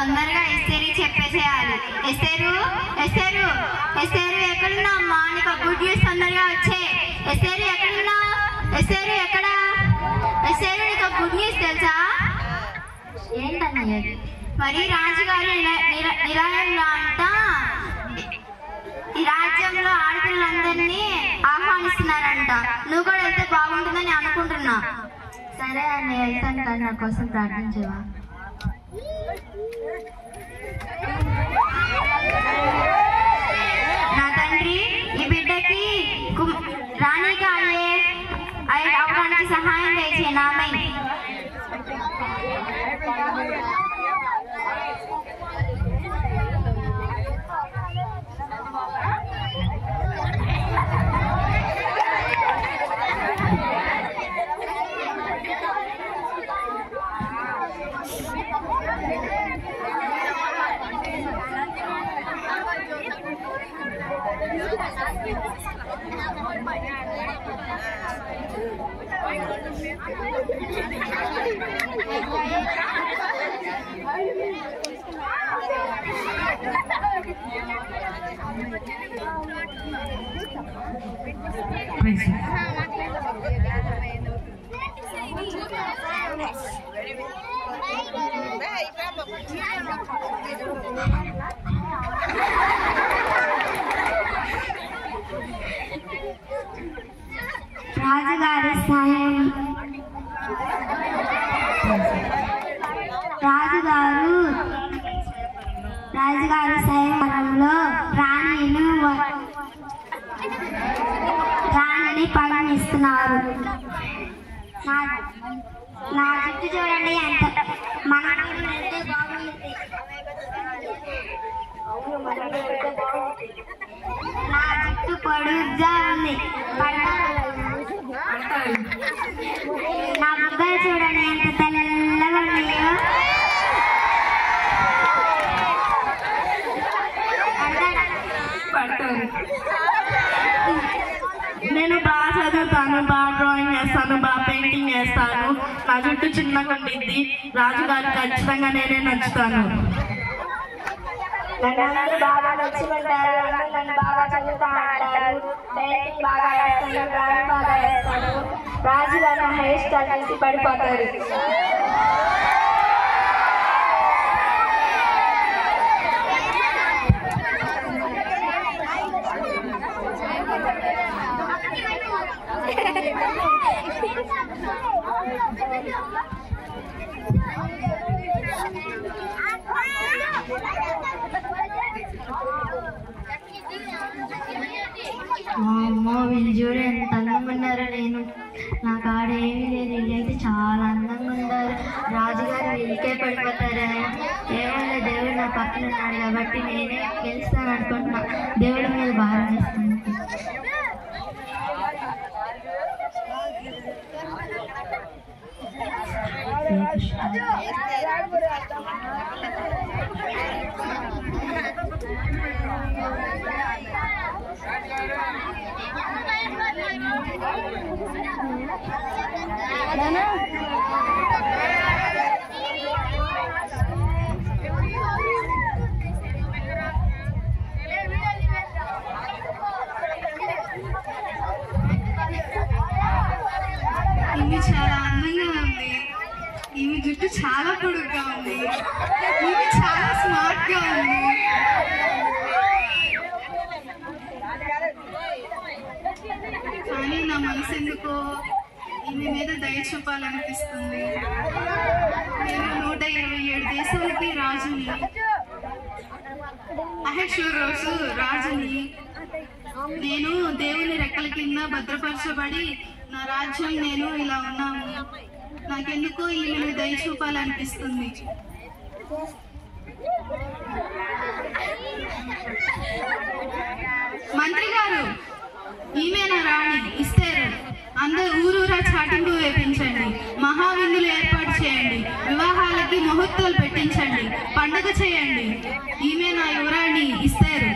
తొందరగా ఎస్తేరికి చెప్పేసేయాలి. ఎస్తేరు ఎస్తేరు ఎస్తేరు ఎక్కడున్నా అమ్మా? నీకు గుడ్ న్యూస్ తొందరగా వచ్చే. ఎస్తేరు ఎక్కడున్నా? ఎస్తేరు ఎక్కడా? ఎస్తేరు నీకు గుడ్ న్యూస్ తెలుసా? ఏంటన్నయ్య? మరి రాజుగారు నిరాయంలో అంట ఈ రాజ్యంలో ఆడపిల్లలందరినీ ఆహ్వానిస్తున్నారంట. నువ్వు కూడా వెళ్తే బాగుంటుందని అనుకుంటున్నా. సరే అన్నయ్య, వెళ్తాను, కానీ నా కోసం ప్రార్థించవా? నా తండ్రి, ఈ బిడ్డకి రాణిగా అవడానికి సహాయం చేసే నామై. రాజుగారు స్వయంవరంలో రాణిని పరిగణిస్తున్నారు. నా జుట్టు చూడండి ఎంత నా జుట్టు పొడుగ్గా ఉంది. నా బుగ్గలు చూడండి ఎంత తెల్లగా ఉన్నాయో. నేను బాగా చదువుతాను, బాగా డ్రాయింగ్ చేస్తాను, బాగా పెయింటింగ్ చేస్తాను. నా జుట్టు చిన్నగా ఉండిద్ది. రాజుగారు ఖచ్చితంగా నేనే నచ్చుతాను. నన్ను బాగా నచ్చుకుంటారు, నన్ను బాగా చదువుతా అంటారు, పెయింటింగ్ బాగా వేస్తాను, డ్రాయింగ్ బాగా వేస్తాను. రాజుగారు నా హెయిర్ స్టైల్ చూసి పడిపోతారు. అమ్మో, వీళ్ళు చూడు ఎంత అందంగా ఉన్నారో. నా కాడ ఏమీ లేదు, వీళ్ళైతే చాలా అందంగా ఉన్నారు. రాజుగారు వీళ్ళకే పడిపోతారా? ఏమైనా దేవుడు నా పక్కన ఉన్నాడు కాబట్టి నేనే గెలుస్తాను అనుకుంటున్నా. దేవుడి మీద భారం వేస్తాను. ఈమె చాలా అందంగా ఉంది. ఈమె జుట్టు చాలా పొడుగ్గా ఉంది. ఈమె చాలా స్మార్ట్ గా ఉంది. కానీ నా మనసు ఎందుకో ఈమె మీద దయ చూపాలనిపిస్తుంది. నేను 127 దేశాలకి రాజుని, అహష్వేరోషు రాజుని. నేను దేవుని రెక్కల కింద భద్రపరచబడి నా రాజ్యం నేను ఇలా ఉన్నాను. నాకెందుకో ఈమెను దయ చూపాలనిపిస్తుంది. మంత్రి గారు, ఈమెనా రాణి ఇస్తారు? అందరూ ఊరూరా చాటింపు వేపించండి, మహావిందులు ఏర్పాటు చేయండి, వివాహాలకి ముహూర్తాలు పెట్టించండి, పండగ చేయండి. ఈమె నా యువరాణి ఇస్తారు.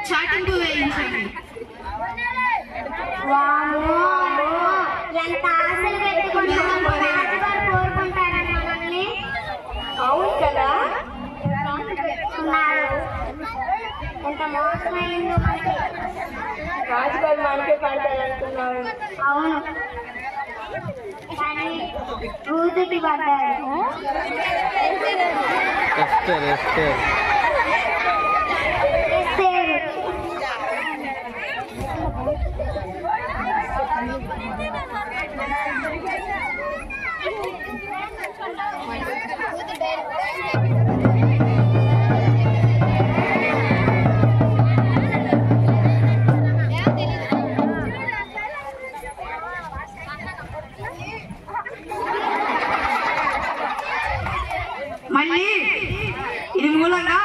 చాటింపు వేయించండి. ఎంత ఆశలు పెట్టుకున్నా ఎంత మోసమైందో మనకి. రాజుగారు మనకే పడతారు అనుకున్నాడు. అవును, కానీ రూతుకి పడ్డాడు. మళ్ళీ ఇది మూలంగా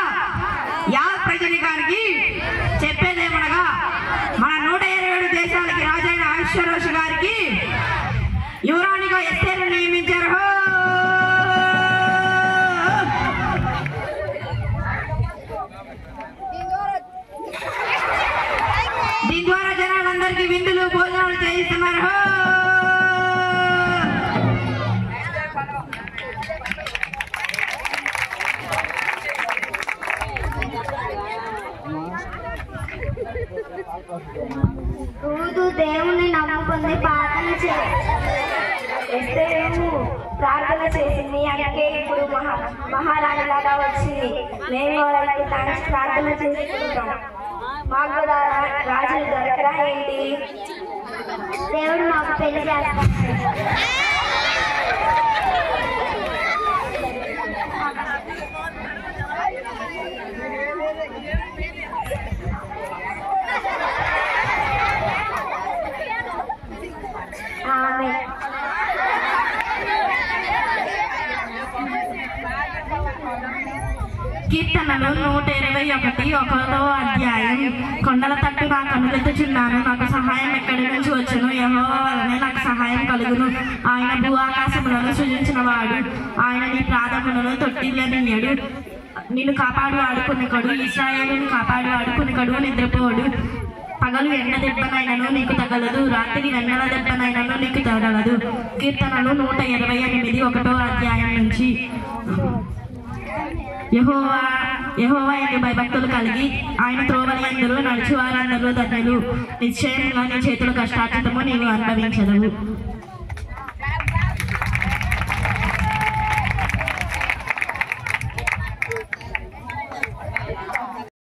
యావత్ ప్రజానికానికి చెప్పేదేమనగా, మన 127 దేశాలకి రాజైన అహష్వేరోషు గారికి యువరాణిగా ఎస్తేరును నియమించారు. దీని ద్వారా జనాలందరికీ విందులు భోజనాలు చేయిస్తున్నారు. రూతు దేవుని నమ్ముకుంది, ప్రార్థన చేసింది. అందుకే ఇప్పుడు మహారాణి లాగా వచ్చింది. మేము కూడా ప్రార్థన చేసుకుంటాం. మాకు కూడా రాజులు దొరకరా ఏంటి? దేవుడు మాకు పెళ్లి చేస్తాడు. కీర్తనలు 121 1వ అధ్యాయం. కొండల తట్టు నా కనులెత్తుచున్నాను, నాకు సహాయం ఎక్కడి నుంచి వచ్చును? యెహోవా వలనే నాకు సహాయం కలుగును. ఆయన భూ ఆకాశములను సృజించిన వాడు. ఆయన నీ పాదములను తొట్టిల్లనియ్యడు. నిన్ను కాపాడు ఆడుకునికడు, ఇశ్రాయేలును కాపాడు ఆడుకునికడు నిద్రపోడు. పగలు ఎండ దెబ్బనైనను నీకు తగలదు, రాత్రి వెన్నెల దెబ్బనైనను నీకు తగలదు. కీర్తనలు 128 1వ అధ్యాయం నుంచి. యెహోవా యందు భయభక్తులు కలిగి ఆయన త్రోవని అందరూ నడుచువారందరూ ధన్యులు. నిశ్చయంగా నీ చేతుల కష్టార్జితము నీవు అనుభవించదవు.